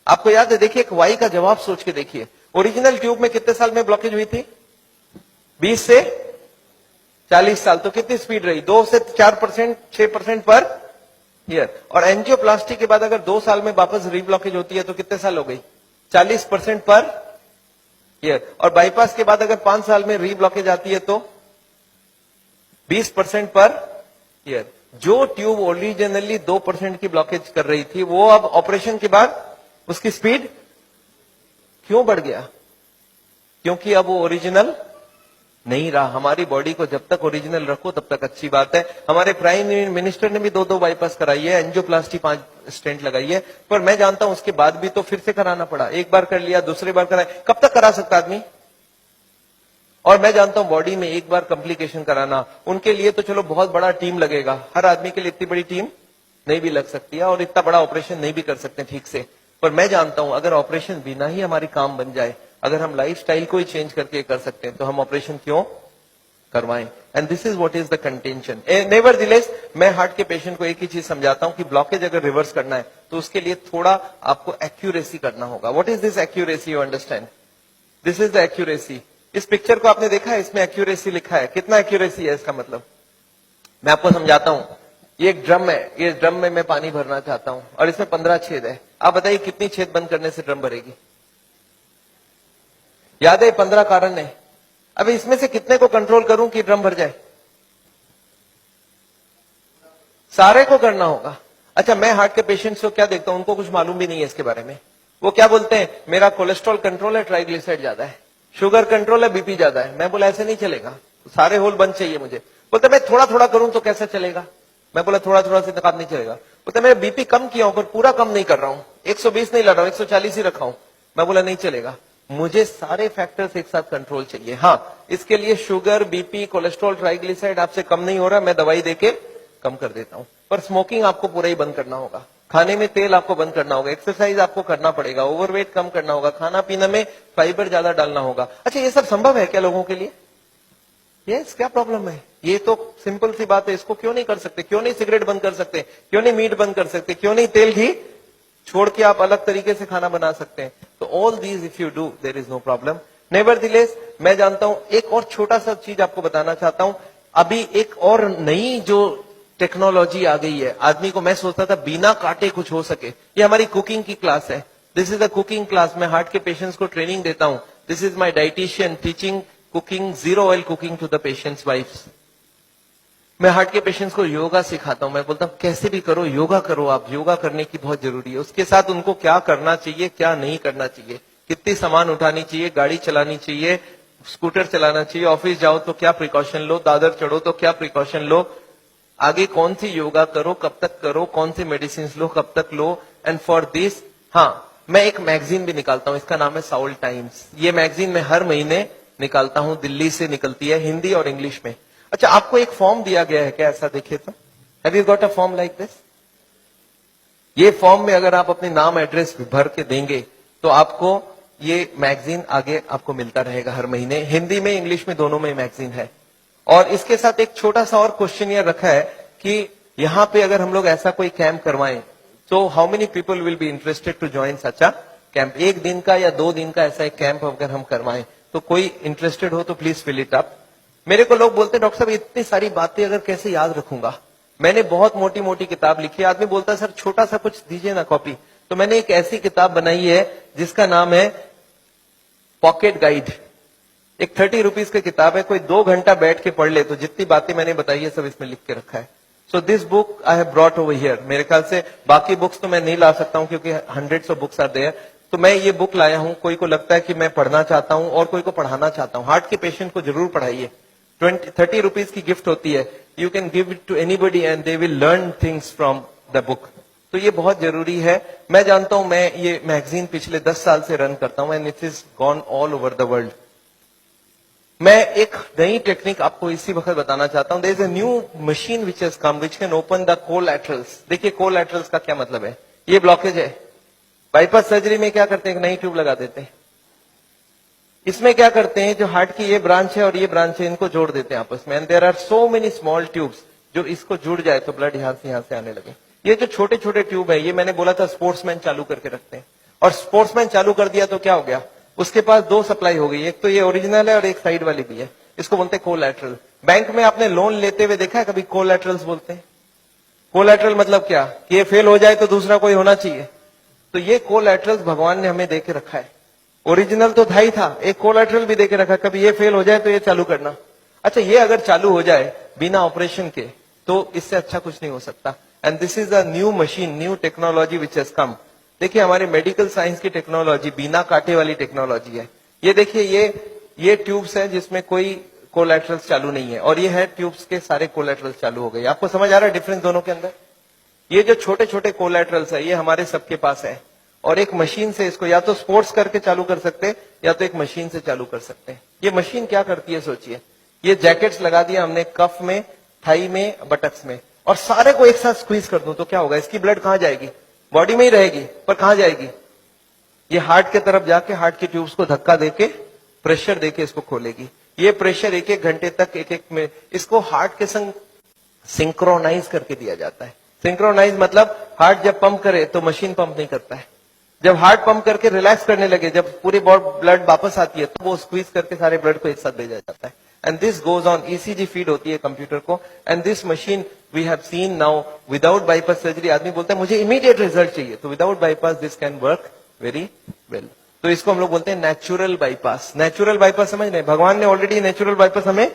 आपको याद है? देखिए एक वाई का जवाब सोच के देखिए, ओरिजिनल ट्यूब में कितने साल में ब्लॉकेज हुई थी? 20 से 40 साल। तो कितनी स्पीड रही? 2 से 4%, 6% पर ईयर। और एंजियोप्लास्टी के बाद अगर 2 साल में वापस रीब्लॉकेज होती है तो कितने साल हो गई? 40% पर ईयर। और बाईपास के बाद अगर 5 साल में रीब्लॉकेज आती है तो 20% पर ईयर। जो ट्यूब ओरिजिनली 2% की ब्लॉकेज कर रही थी वो अब ऑपरेशन के बाद उसकी स्पीड क्यों बढ़ गया? क्योंकि अब वो ओरिजिनल नहीं रहा। हमारी बॉडी को जब तक ओरिजिनल रखो तब तक अच्छी बात है। हमारे प्राइम मिनिस्टर ने भी 2 बाईपास कराई है, एंजियोप्लास्टी 5 स्टेंट लगाई है। पर मैं जानता हूं उसके बाद भी तो फिर से कराना पड़ा। एक बार कर लिया, दूसरी बार कराया, कब तक करा सकता आदमी? और मैं जानता हूं बॉडी में एक बार कॉम्प्लिकेशन कराना, उनके लिए तो चलो बहुत बड़ा टीम लगेगा। हर आदमी के लिए इतनी बड़ी टीम नहीं भी लग सकती है और इतना बड़ा ऑपरेशन नहीं भी कर सकते ठीक से। पर मैं जानता हूं अगर ऑपरेशन बिना ही हमारी काम बन जाए, अगर हम लाइफस्टाइल को ही चेंज करके कर सकते हैं तो हम ऑपरेशन क्यों करवाएं? And this is what is the contention. Nevertheless मैं हार्ट के पेशेंट को एक ही चीज समझाता हूं कि ब्लॉकेज अगर रिवर्स करना है तो उसके लिए थोड़ा आपको एक्यूरेसी करना होगा। What is this accuracy? You understand? This is the accuracy. इस पिक्चर को आपने देखा है, इसमें एक्यूरेसी लिखा है। कितना एक्यूरेसी है इसका मतलब? मैं आपको समझाता हूं। ये एक ड्रम है, ये ड्रम में मैं पानी भरना चाहता हूं और इसमें 15 छेद है। आप बताइए कितनी छेद बंद करने से ड्रम भरेगी? याद है 15 कारण है। अब इसमें से कितने को कंट्रोल करूं कि ड्रम भर जाए? सारे को करना होगा। अच्छा मैं हार्ट के पेशेंट्स को क्या देखता हूं, उनको कुछ मालूम भी नहीं है इसके बारे में। वो क्या बोलते हैं, मेरा कोलेस्ट्रॉल कंट्रोल है, ट्राइग्लिसराइड ज्यादा है, शुगर कंट्रोल है, बीपी ज्यादा है। मैं बोला ऐसे नहीं चलेगा, सारे होल बंद चाहिए मुझे। बोलते मैं थोड़ा थोड़ा करूं तो कैसे चलेगा? मैं बोला थोड़ा थोड़ा से काम नहीं चलेगा। बोलते मैं बीपी कम किया हूं पर पूरा कम नहीं कर रहा हूं, 120 नहीं ला रहा हूं, 140 ही रखा हूं। मैं बोला नहीं चलेगा, मुझे सारे फैक्टर्स एक साथ कंट्रोल चाहिए। हाँ इसके लिए शुगर, बीपी, कोलेस्ट्रॉल, ट्राइग्लिसराइड आपसे कम नहीं हो रहा, मैं दवाई देके कम कर देता हूं। पर स्मोकिंग आपको पूरा ही बंद करना होगा, खाने में तेल आपको बंद करना होगा, एक्सरसाइज आपको करना पड़ेगा, ओवरवेट कम करना होगा, खाना पीना में फाइबर ज्यादा डालना होगा। अच्छा ये सब संभव है क्या लोगों के लिए? यस, क्या प्रॉब्लम है? ये तो सिंपल सी बात है, इसको क्यों नहीं कर सकते? क्यों नहीं सिगरेट बंद कर सकते? क्यों नहीं मीट बंद कर सकते? क्यों नहीं तेल घी छोड़ के आप अलग तरीके से खाना बना सकते हैं? तो all these if you do there is no problem. Nevertheless मैं जानता हूं, एक और छोटा सा चीज आपको बताना चाहता हूं। अभी एक और नई जो टेक्नोलॉजी आ गई है, आदमी को मैं सोचता था बिना काटे कुछ हो सके। ये हमारी कुकिंग की क्लास है, this is a cooking class. मैं हार्ट के पेशेंट्स को ट्रेनिंग देता हूं। This is my dietitian teaching cooking, 0 oil cooking to the patients wives. मैं हार्ट के पेशेंट्स को योगा सिखाता हूं। मैं बोलता हूं कैसे भी करो योगा करो, आप योगा करने की बहुत जरूरी है। उसके साथ उनको क्या करना चाहिए, क्या नहीं करना चाहिए, कितनी सामान उठानी चाहिए, गाड़ी चलानी चाहिए, स्कूटर चलाना चाहिए, ऑफिस जाओ तो क्या प्रिकॉशन लो, दादर चढ़ो तो क्या प्रिकॉशन लो, आगे कौन सी योगा करो, कब तक करो, कौन सी मेडिसिन लो, कब तक लो। एंड फॉर दिस हाँ मैं एक मैगजीन भी निकालता हूं, इसका नाम है साउल टाइम्स। ये मैगजीन मैं हर महीने निकालता हूं, दिल्ली से निकलती है, हिंदी और इंग्लिश में। अच्छा, आपको एक फॉर्म दिया गया है क्या, ऐसा देखिए तो, have you got a form like this? ये फॉर्म में अगर आप अपने नाम एड्रेस भर के देंगे तो आपको ये मैगजीन आगे आपको मिलता रहेगा हर महीने, हिंदी में इंग्लिश में दोनों में मैगजीन है। और इसके साथ एक छोटा सा और क्वेश्चन ये रखा है कि यहां पे अगर हम लोग ऐसा कोई कैंप करवाएं तो how many people will be interested to join such a camp. 1 दिन का या 2 दिन का ऐसा एक कैंप अगर हम करवाएं तो कोई इंटरेस्टेड हो तो प्लीज फिल इट अप। मेरे को लोग बोलते हैं डॉक्टर साहब इतनी सारी बातें अगर कैसे याद रखूंगा, मैंने बहुत मोटी मोटी किताब लिखी है। आदमी बोलता है सर छोटा सा कुछ दीजिए ना कॉपी, तो मैंने एक ऐसी किताब बनाई है जिसका नाम है पॉकेट गाइड। एक 30 रुपीज की किताब है, कोई 2 घंटा बैठ के पढ़ ले तो जितनी बातें मैंने बताई है सब इसमें लिख के रखा है। So this book I have brought over here. मेरे ख्याल से बाकी बुक्स तो मैं नहीं ला सकता हूं क्योंकि hundreds of books are there, तो मैं ये बुक लाया हूं। कोई को लगता है कि मैं पढ़ना चाहता हूं और कोई को पढ़ाना चाहता हूं, हार्ट के पेशेंट को जरूर पढ़ाइए। 30 रुपीज की गिफ्ट होती है, you can give it to anybody and they will learn things from the book. तो ये बहुत जरूरी है। मैं जानता हूं, मैं ये मैगजीन पिछले 10 साल से रन करता हूं and it is gone all over the world. मैं एक नई टेक्निक आपको इसी वक्त बताना चाहता हूं। There is a new machine which has come which can open the collaterals. देखिए कोलैटरल्स का क्या मतलब है, ये ब्लॉकेज है, बाईपास सर्जरी में क्या करते हैं, एक नई ट्यूब लगा देते हैं। इसमें क्या करते हैं, जो हार्ट की ये ब्रांच है और ये ब्रांच है, इनको जोड़ देते हैं आपस में, and there are so many small tubes, जो इसको जुड़ जाए तो ब्लड यहां से आने लगे। ये जो छोटे छोटे ट्यूब है, ये मैंने बोला था स्पोर्ट्समैन चालू करके रखते हैं, और स्पोर्ट्समैन चालू कर दिया तो क्या हो गया, उसके पास 2 सप्लाई हो गई, एक तो ये ओरिजिनल है और एक साइड वाली भी है। इसको बोलते हैं कोलैटरल। बैंक में आपने लोन लेते हुए देखा है कभी, कोलैटरल्स बोलते हैं। कोलैटरल मतलब क्या, कि ये फेल हो जाए तो दूसरा कोई होना चाहिए। तो ये कोलैटरल्स भगवान ने हमें दे के रखा है। ओरिजिनल तो था ही था, एक कोलैटरल भी देके रखा, कभी ये फेल हो जाए तो ये चालू करना। अच्छा, ये अगर चालू हो जाए बिना ऑपरेशन के तो इससे अच्छा कुछ नहीं हो सकता। And this is a new machine, new technology which has कम। देखिए हमारे मेडिकल साइंस की टेक्नोलॉजी बिना कांटे वाली टेक्नोलॉजी है। ये देखिए ये ट्यूब्स है जिसमें कोई कोलैटरल्स चालू नहीं है, और ये है ट्यूब्स के सारे कोलैटरल्स चालू हो गए। आपको समझ आ रहा है डिफरेंस दोनों के अंदर? ये जो छोटे छोटे कोलैटरल्स है ये हमारे सबके पास है, और एक मशीन से इसको या तो स्पोर्ट्स करके चालू कर सकते हैं या तो एक मशीन से चालू कर सकते हैं। ये मशीन क्या करती है सोचिए, ये जैकेट्स लगा दिया हमने कफ में, थाई में, बटक्स में, और सारे को एक साथ स्क्वीज कर दूं तो क्या होगा, इसकी ब्लड कहां जाएगी, बॉडी में ही रहेगी, पर कहां जाएगी, ये हार्ट के तरफ जाके हार्ट के ट्यूब्स को धक्का देके प्रेशर देके इसको खोलेगी। ये प्रेशर 1-1 घंटे तक एक में इसको हार्ट के संग सिंक्रोनाइज करके दिया जाता है। सिंक्रोनाइज मतलब हार्ट जब पंप करे तो मशीन पंप नहीं करता है, जब हार्ट पंप करके रिलैक्स करने लगे, जब पूरी ब्लड वापस आती है तो वो स्क्वीज करके सारे ब्लड को एक साथ भेजा जाता है। And this goes on, ECG feed होती है कंप्यूटर को, and this machine we have seen now without bypass surgery. आदमी बोलता है मुझे इमीडिएट रिजल्ट चाहिए, तो without bypass this can work very well. तो इसको हम लोग बोलते हैं नेचुरल बाईपास। नेचुरल बाईपास समझ रहे हैं, भगवान ने ऑलरेडी नेचुरल बाईपास हमें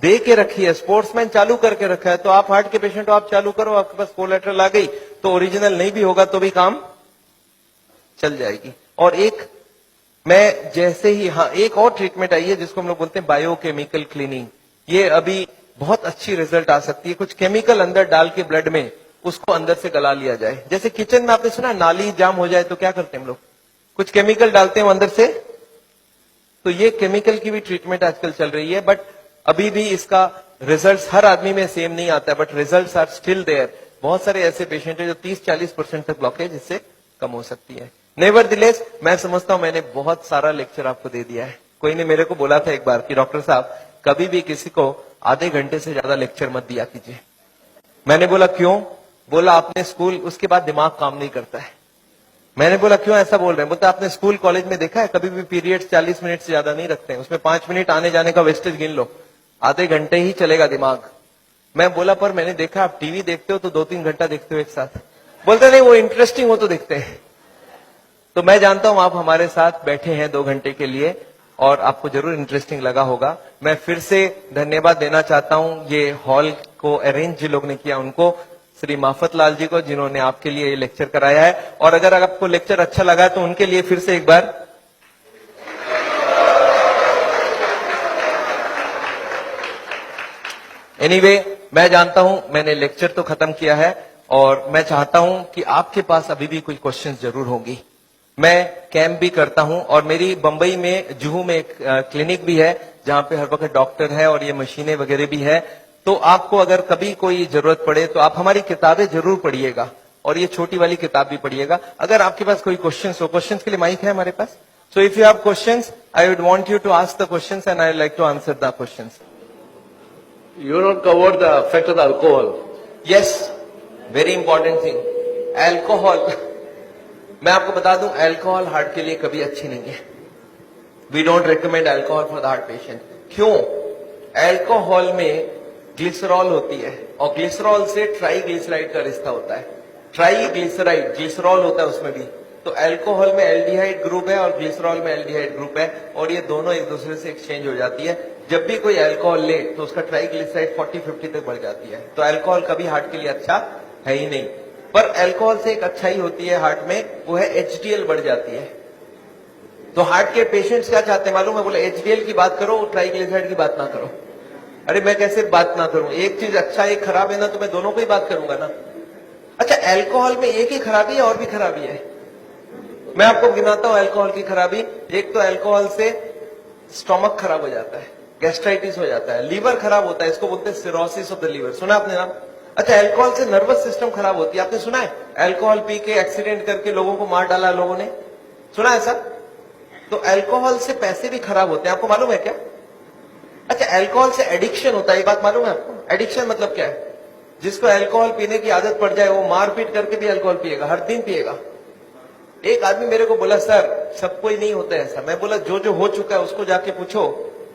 दे के रखी है, स्पोर्ट्समैन चालू करके रखा है। तो आप हार्ट के पेशेंट हो, आप चालू करो, आपके पास कोलैटरल आ गई तो ओरिजिनल नहीं भी होगा तो भी काम चल जाएगी। और एक मैं जैसे ही, हाँ एक और ट्रीटमेंट आई है जिसको हम लोग बोलते हैं बायोकेमिकल क्लीनिंग। ये अभी बहुत अच्छी रिजल्ट आ सकती है, कुछ केमिकल अंदर डाल के ब्लड में उसको अंदर से गला लिया जाए। जैसे किचन में आपने सुना नाली जाम हो जाए तो क्या करते हैं हम लोग, कुछ केमिकल डालते हैं अंदर से, तो ये केमिकल की भी ट्रीटमेंट आजकल चल रही है। बट अभी भी इसका रिजल्ट हर आदमी में सेम नहीं आता है, but result are still there. बहुत सारे ऐसे पेशेंट है जो 30-40% तक ब्लॉकेज इससे कम हो सकती है। नेवरदिलेस मैं समझता हूं मैंने बहुत सारा लेक्चर आपको दे दिया है। कोई ने मेरे को बोला था एक बार कि डॉक्टर साहब कभी भी किसी को आधे घंटे से ज्यादा लेक्चर मत दिया कीजिए। मैंने बोला क्यों, बोला आपने स्कूल, उसके बाद दिमाग काम नहीं करता है। मैंने बोला क्यों ऐसा बोल रहे हैं, बोलते आपने स्कूल कॉलेज में देखा है कभी भी पीरियड्स 40 मिनट से ज्यादा नहीं रखते हैं, उसमें 5 मिनट आने जाने का वेस्टेज गिन लो, आधे घंटे ही चलेगा दिमाग। मैं बोला पर मैंने देखा आप टीवी देखते हो तो 2-3 घंटा देखते हो एक साथ। बोलते नहीं वो इंटरेस्टिंग हो तो देखते हैं। तो मैं जानता हूं आप हमारे साथ बैठे हैं 2 घंटे के लिए और आपको जरूर इंटरेस्टिंग लगा होगा। मैं फिर से धन्यवाद देना चाहता हूं ये हॉल को अरेंज जिन लोग ने किया उनको, श्री माफत लाल जी को जिन्होंने आपके लिए ये लेक्चर कराया है। और अगर आपको लेक्चर अच्छा लगा तो उनके लिए फिर से एक बार एनीवे, मैं जानता हूं मैंने लेक्चर तो खत्म किया है और मैं चाहता हूं कि आपके पास अभी भी कोई क्वेश्चंस जरूर होंगी। मैं कैंप भी करता हूं और मेरी बंबई में जुहू में एक क्लिनिक भी है जहां पे हर वक्त डॉक्टर है और ये मशीनें वगैरह भी है। तो आपको अगर कभी कोई जरूरत पड़े तो आप हमारी किताबें जरूर पढ़िएगा और ये छोटी वाली किताब भी पढ़िएगा। अगर आपके पास कोई क्वेश्चंस हो, क्वेश्चंस के लिए माइक है हमारे पास, so if you have questions I would want you to ask the questions and I would like to answer the questions. You not covered the effect of the alcohol. Yes, very important thing, alcohol. मैं आपको बता दूं, alcohol heart के लिए कभी अच्छी नहीं है। We don't recommend alcohol for the heart patient. क्यों? एल्कोहल में ग्लिसरॉल होती है और ग्लिसरॉल से ट्राईग्लिसराइड का रिश्ता होता है। ट्राईग्लिसराइड, ग्लिसरॉल होता है उसमें भी। तो एल्कोहल में एल्डिहाइड ग्रुप है और ग्लिसरॉल में एल्डिहाइड ग्रुप है और ये दोनों एक दूसरे से एक्सचेंज हो जाती है। जब भी कोई अल्कोहल ले तो उसका ट्राईग्लिसराइड 40-50 तक बढ़ जाती है। तो अल्कोहल कभी हार्ट के लिए अच्छा है ही नहीं। पर अल्कोहल से एक अच्छाई होती है हार्ट में, वो है एचडीएल बढ़ जाती है। तो हार्ट के पेशेंट्स क्या चाहते हैं मालूम है? बोले एचडीएल की बात करो, ट्राईग्लिसराइड की बात ना करो। अरे मैं कैसे बात ना करूं? एक चीज अच्छा एक खराब है ना, तो मैं दोनों को ही बात करूंगा ना। अच्छा, अल्कोहल में एक ही खराबी है और भी खराबी है। मैं आपको गिनाता हूं अल्कोहल की खराबी। एक तो अल्कोहल से स्टोमक खराब हो जाता है, गैस्ट्राइटिस हो जाता है, लीवर खराब होता है, इसको बोलते हैं सिरोसिस ऑफ द लीवर। सुना आपने नाम? अच्छा, अल्कोहल से नर्वस सिस्टम खराब होती है। आपने सुना है अल्कोहल पी के एक्सीडेंट करके लोगों को मार डाला लोगों ने? सुना है ऐसा? तो अल्कोहल से पैसे भी खराब होते हैं, आपको मालूम है क्या? अच्छा, अल्कोहल से एडिक्शन होता है, ये बात मालूम है आपको? एडिक्शन मतलब क्या है? जिसको अल्कोहल पीने की आदत पड़ जाए वो मारपीट करके भी अल्कोहल पिएगा, हर दिन पिएगा। एक आदमी मेरे को बोला, सर सबको ही नहीं होता ऐसा। मैं बोला जो जो हो चुका है उसको जाके पूछो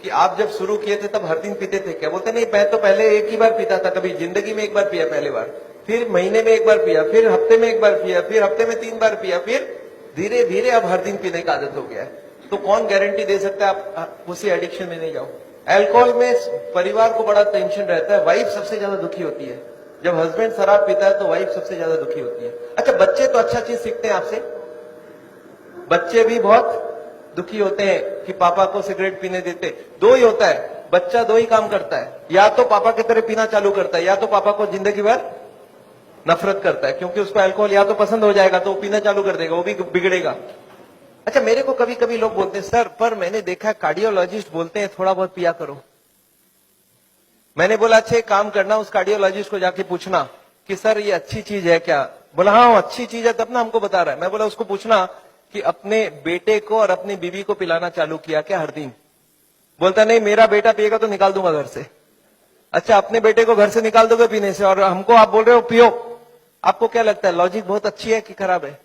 कि आप जब शुरू किए थे तब हर दिन पीते थे क्या? बोलते नहीं, मैं तो पहले एक ही बार पीता था, कभी जिंदगी में एक बार पिया पहली बार, फिर महीने में एक बार पिया, फिर हफ्ते में एक बार पिया, फिर हफ्ते में 3 बार पिया, फिर धीरे धीरे अब हर दिन पीने की आदत हो गया है। तो कौन गारंटी दे सकता है आप उसी एडिक्शन में नहीं जाओ? अल्कोहल में परिवार को बड़ा टेंशन रहता है, वाइफ सबसे ज्यादा दुखी होती है। जब हस्बैंड शराब पीता है तो वाइफ सबसे ज्यादा दुखी होती है। अच्छा, बच्चे तो अच्छा चीज सीखते हैं आपसे, बच्चे भी बहुत दुखी होते हैं कि पापा को सिगरेट पीने देते। दो ही होता है, बच्चा दो ही काम करता है, या तो पापा की तरह पीना चालू करता है या तो पापा को जिंदगी भर नफरत करता है, क्योंकि उसको अल्कोहल या तो पसंद हो जाएगा तो वो पीना चालू कर देगा, वो भी बिगड़ेगा। अच्छा, मेरे को कभी कभी लोग बोलते हैं, सर पर मैंने देखा है कार्डियोलॉजिस्ट बोलते हैं थोड़ा बहुत पिया करो। मैंने बोला अच्छा एक काम करना, उस कार्डियोलॉजिस्ट को जाके पूछना कि सर ये अच्छी चीज है क्या? बोला हाँ अच्छी चीज है, तब ना हमको बता रहा है। मैं बोला उसको पूछना कि अपने बेटे को और अपनी बीवी को पिलाना चालू किया क्या हर दिन? बोलता नहीं, मेरा बेटा पिएगा तो निकाल दूंगा घर से। अच्छा, अपने बेटे को घर से निकाल दोगे पीने से और हमको आप बोल रहे हो पियो? आपको क्या लगता है लॉजिक बहुत अच्छी है कि खराब है?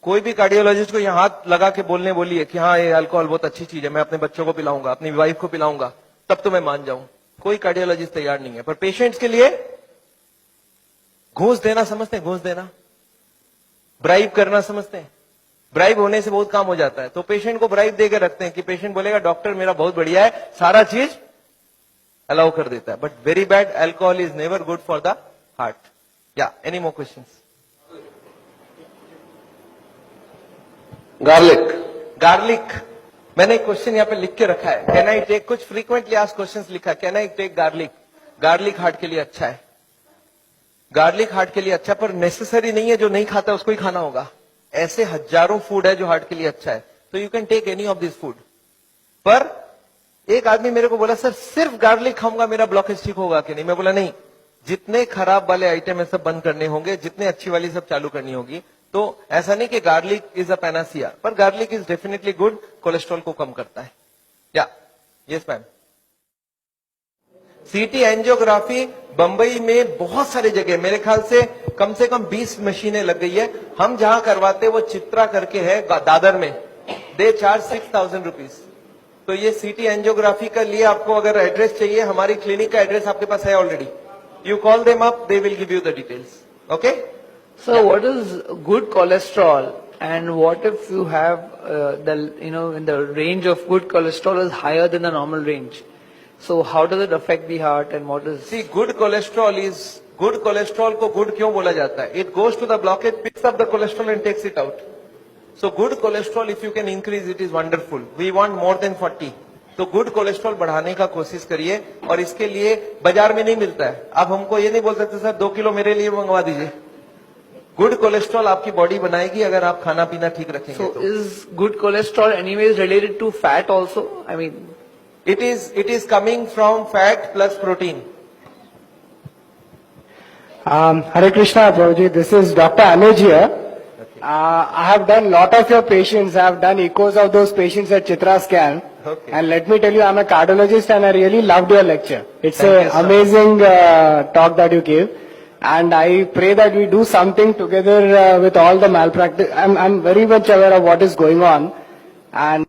कोई भी कार्डियोलॉजिस्ट को यहाँ हाथ लगा के बोलने बोलिए कि हाँ ये अल्कोहल बहुत अच्छी चीज है, मैं अपने बच्चों को पिलाऊंगा, अपनी वाइफ को पिलाऊंगा, तब तो मैं मान जाऊं। कोई कार्डियोलॉजिस्ट तैयार नहीं है। पर पेशेंट्स के लिए घूस देना समझते हैं, घूस देना, ब्राइब करना समझते हैं। ब्राइब होने से बहुत काम हो जाता है, तो पेशेंट को ब्राइब देकर रखते हैं कि पेशेंट बोलेगा डॉक्टर मेरा बहुत बढ़िया है, सारा चीज अलाउ कर देता है। But very bad, alcohol is never good for the heart. या any more questions? Garlic. Garlic, मैंने एक क्वेश्चन यहाँ पे लिख के रखा है, कैन आई टेक, कुछ फ्रीक्वेंटली आस्क्ड क्वेश्चंस लिखा है, can I take garlic? Garlic heart के लिए अच्छा है, गार्लिक हार्ट के लिए अच्छा, पर नेसेसरी नहीं है जो नहीं खाता उसको ही खाना होगा। ऐसे हजारों फूड है जो हार्ट के लिए अच्छा है, तो you can take any of this food. पर एक आदमी मेरे को बोला सर सिर्फ गार्लिक खाऊंगा मेरा ब्लॉकेज ठीक होगा कि नहीं? मैं बोला नहीं, जितने खराब वाले आइटम है सब बंद करने होंगे, जितने अच्छी वाली सब चालू करनी होगी। तो ऐसा नहीं कि गार्लिक इज अ पैनासिया, पर garlic is definitely good, cholesterol को कम करता है। या yes ma'am. CT angiography Bombay में बहुत सारी जगह, मेरे ख्याल से कम 20 मशीनें लग गई है। हम जहां करवाते वो चित्रा करके है दादर में, दे चार्ज 6,000 रुपीज। तो ये सीटी एंजियोग्राफी का लिए आपको अगर एड्रेस चाहिए, हमारी क्लिनिक का एड्रेस आपके पास है already, you call them up, they will give you the details. Okay So what is good cholesterol, and what if you have in the range of good cholesterol is higher than the normal range? So how does it affect the heart, and what is? See, good cholesterol is good cholesterol को good क्यों बोला जाता है? It goes to the blockage, picks up the cholesterol and takes it out. So good cholesterol if you can increase it is wonderful. We want more than 40. तो good cholesterol बढ़ाने का कोशिश करिए, और इसके लिए बाजार में नहीं मिलता है। आप हमको ये नहीं बोल सकते सर 2 किलो मेरे लिए मंगवा दीजिए, गुड कोलेस्ट्रॉल आपकी बॉडी बनाएगी अगर आप खाना पीना ठीक रखेंगे So तो is good cholesterol anyways related to fat also? I mean, it is coming from fat plus protein. Hare Krishna, Prabhuji. This is Dr. Anuj here. I have done lot of your patients. I have done echoes of those patients at Chitra Scan. Okay. And let me tell you, I'm a cardiologist and I really loved your lecture. It's Thank you, an sir. amazing talk that you gave. And I pray that we do something together with all the malpractice. I'm very much aware of what is going on. And